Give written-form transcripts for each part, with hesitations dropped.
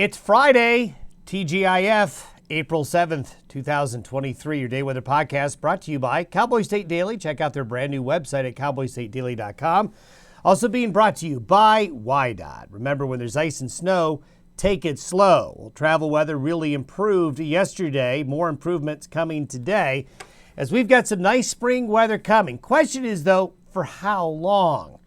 It's Friday, TGIF, April 7th, 2023. Your Day Weather Podcast brought to you by Cowboy State Daily. Check out their brand new website at cowboystatedaily.com. Also being brought to you by WYDOT. Remember, when there's ice and snow, take it slow. Well, travel weather really improved yesterday. More improvements coming today as we've got some nice spring weather coming. Question is, though, for how long?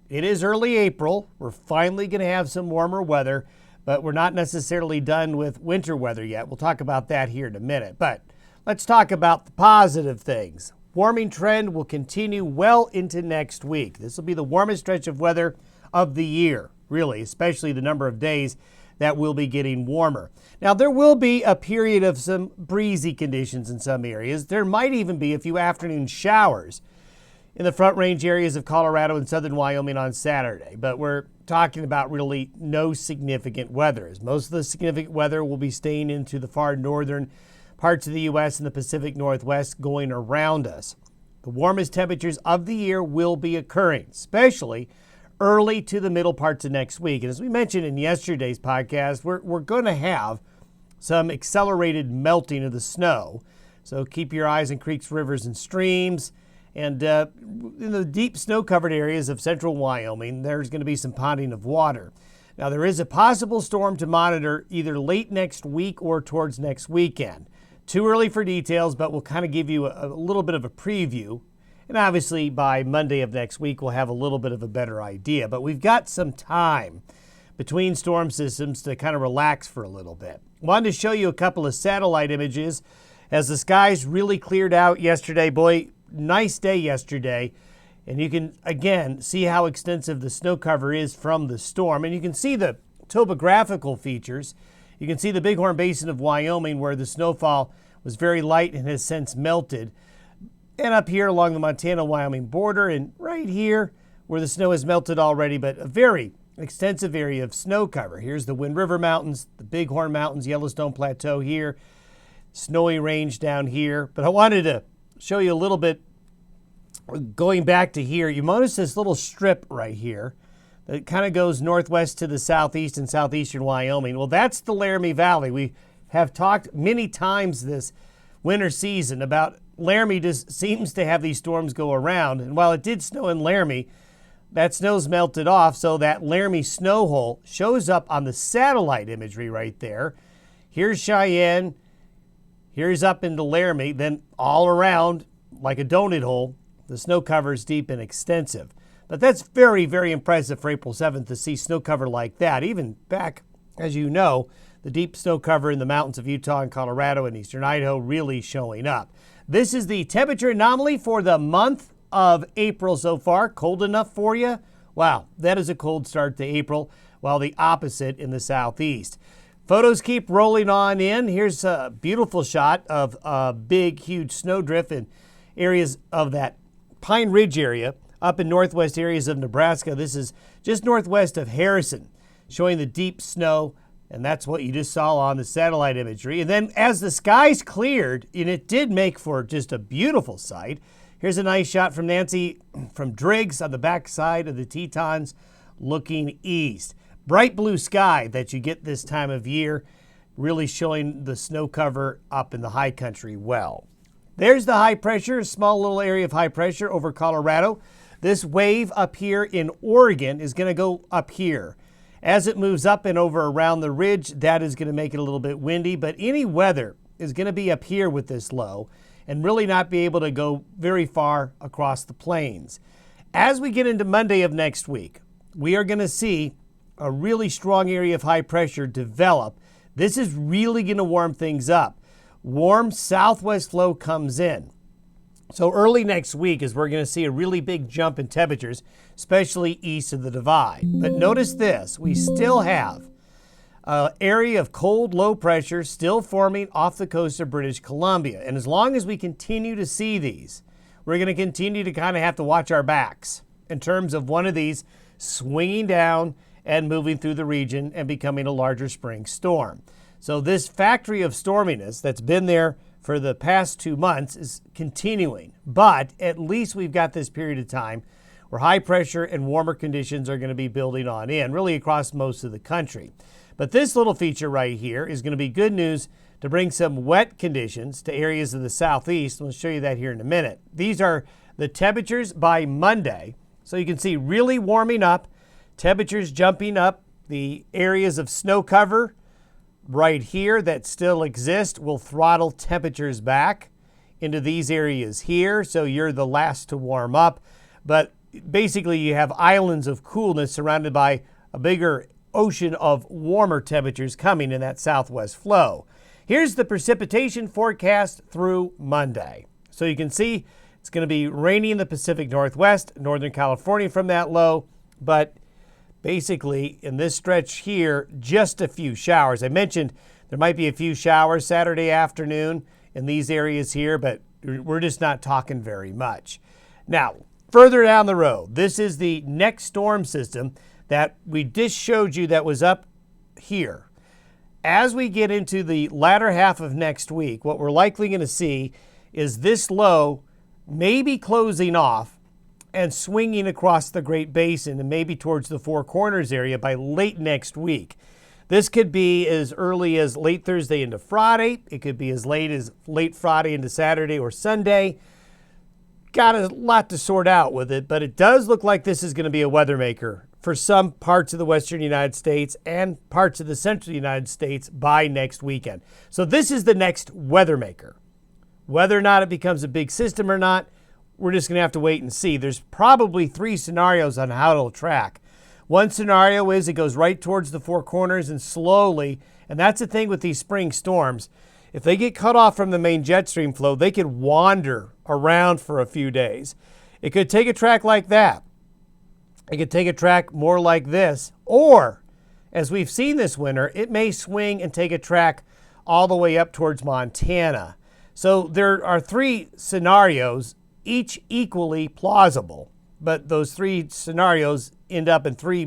It is early April. We're finally going to have some warmer weather, but we're not necessarily done with winter weather yet. We'll talk about that here in a minute. But let's talk about the positive things. Warming trend will continue well into next week. This will be the warmest stretch of weather of the year, really, especially the number of days that will be getting warmer. Now, there will be a period of some breezy conditions in some areas. There might even be a few afternoon showers in the Front Range areas of Colorado and southern Wyoming on Saturday. But we're talking about really no significant weather, as most of the significant weather will be staying into the far northern parts of the U.S. and the Pacific Northwest going around us. The warmest temperatures of the year will be occurring, especially early to the middle parts of next week. And as we mentioned in yesterday's podcast, we're going to have some accelerated melting of the snow. So keep your eyes on creeks, rivers, and streams. And in the deep snow-covered areas of central Wyoming, there's going to be some ponding of water. Now, there is a possible storm to monitor either late next week or towards next weekend. Too early for details, but we'll kind of give you a little bit of a preview. And obviously, by Monday of next week, we'll have a little bit of a better idea. But we've got some time between storm systems to kind of relax for a little bit. Wanted to show you a couple of satellite images as the skies really cleared out yesterday. Boy, nice day yesterday. And you can, again, see how extensive the snow cover is from the storm. And you can see the topographical features. You can see the Bighorn Basin of Wyoming where the snowfall was very light and has since melted. And up here along the Montana-Wyoming border, and right here where the snow has melted already, but a very extensive area of snow cover. Here's the Wind River Mountains, the Bighorn Mountains, Yellowstone Plateau here, Snowy Range down here. But I wanted to show you a little bit going back to here. You notice this little strip right here that kind of goes northwest to the southeast and southeastern Wyoming. Well, that's the Laramie Valley. We have talked many times this winter season about Laramie just seems to have these storms go around. And while it did snow in Laramie, that snow's melted off, so that Laramie snow hole shows up on the satellite imagery right there. Here's Cheyenne. Here's up into Laramie. Then all around, like a donut hole, the snow cover is deep and extensive. But that's very, very impressive for April 7th to see snow cover like that. Even back, as you know, the deep snow cover in the mountains of Utah and Colorado and eastern Idaho really showing up. This is the temperature anomaly for the month of April so far. Cold enough for you? Wow, that is a cold start to April, while the opposite in the southeast. Photos keep rolling on in. Here's a beautiful shot of a big, huge snowdrift in areas of that Pine Ridge area up in northwest areas of Nebraska. This is just northwest of Harrison, showing the deep snow. And that's what you just saw on the satellite imagery. And then as the skies cleared, and it did make for just a beautiful sight. Here's a nice shot from Nancy from Driggs on the backside of the Tetons looking east. Bright blue sky that you get this time of year, really showing the snow cover up in the high country well. There's the high pressure, a small little area of high pressure over Colorado. This wave up here in Oregon is going to go up here. As it moves up and over around the ridge, that is going to make it a little bit windy, but any weather is going to be up here with this low and really not be able to go very far across the plains. As we get into Monday of next week, we are going to see a really strong area of high pressure develop. This is really going to warm things up. Warm southwest low comes in. So early next week is we're going to see a really big jump in temperatures, especially east of the divide. But notice this, we still have an area of cold low pressure still forming off the coast of British Columbia. And as long as we continue to see these, we're going to continue to kind of have to watch our backs in terms of one of these swinging down and moving through the region and becoming a larger spring storm. So this factory of storminess that's been there for the past 2 months is continuing. But at least we've got this period of time where high pressure and warmer conditions are going to be building on in, really across most of the country. But this little feature right here is going to be good news to bring some wet conditions to areas of the southeast. We'll show you that here in a minute. These are the temperatures by Monday. So you can see really warming up, temperatures jumping up. The areas of snow cover right here that still exist will throttle temperatures back into these areas here. So you're the last to warm up. But basically you have islands of coolness surrounded by a bigger ocean of warmer temperatures coming in that southwest flow. Here's the precipitation forecast through Monday. So you can see it's going to be rainy in the Pacific Northwest, Northern California from that low, but basically in this stretch here, just a few showers. I mentioned there might be a few showers Saturday afternoon in these areas here, but we're just not talking very much. Now, further down the road, this is the next storm system that we just showed you that was up here. As we get into the latter half of next week, what we're likely going to see is this low maybe closing off and swinging across the Great Basin and maybe towards the Four Corners area by late next week. This could be as early as late Thursday into Friday. It could be as late Friday into Saturday or Sunday. Got a lot to sort out with it, but it does look like this is going to be a weather maker for some parts of the western United States and parts of the central United States by next weekend. So this is the next weather maker. Whether or not it becomes a big system or not, we're just going to have to wait and see. There's probably 3 scenarios on how it'll track. One scenario is it goes right towards the Four Corners and slowly, and that's the thing with these spring storms, if they get cut off from the main jet stream flow, they could wander around for a few days. It could take a track like that. It could take a track more like this, or, as we've seen this winter, it may swing and take a track all the way up towards Montana. So there are 3 scenarios, each equally plausible, but those 3 scenarios end up in 3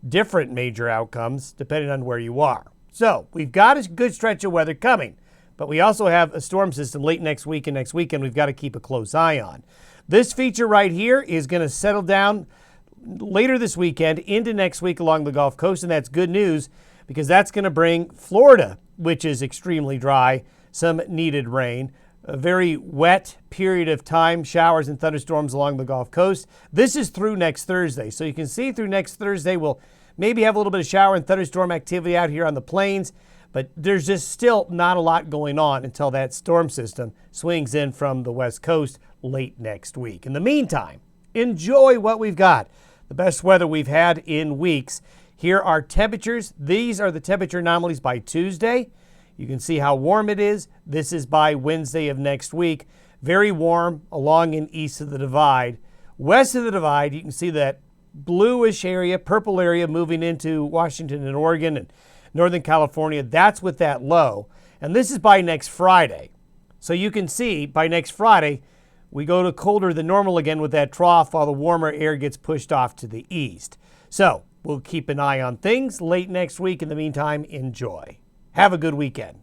different major outcomes depending on where you are. So we've got a good stretch of weather coming, but we also have a storm system late next week and next weekend we've got to keep a close eye on. This feature right here is going to settle down later this weekend into next week along the Gulf Coast, and that's good news because that's going to bring Florida, which is extremely dry, some needed rain, a very wet period of time, showers and thunderstorms along the Gulf Coast. This is through next Thursday. So you can see through next Thursday we'll maybe have a little bit of shower and thunderstorm activity out here on the plains, but there's just still not a lot going on until that storm system swings in from the west coast late next week. In the meantime, enjoy what we've got. The best weather we've had in weeks. Here are temperatures. These are the temperature anomalies by Tuesday. You can see how warm it is. This is by Wednesday of next week. Very warm along and east of the divide. West of the divide, you can see that bluish area, purple area moving into Washington and Oregon and Northern California. That's with that low. And this is by next Friday. So you can see by next Friday, we go to colder than normal again with that trough while the warmer air gets pushed off to the east. So we'll keep an eye on things late next week. In the meantime, enjoy. Have a good weekend.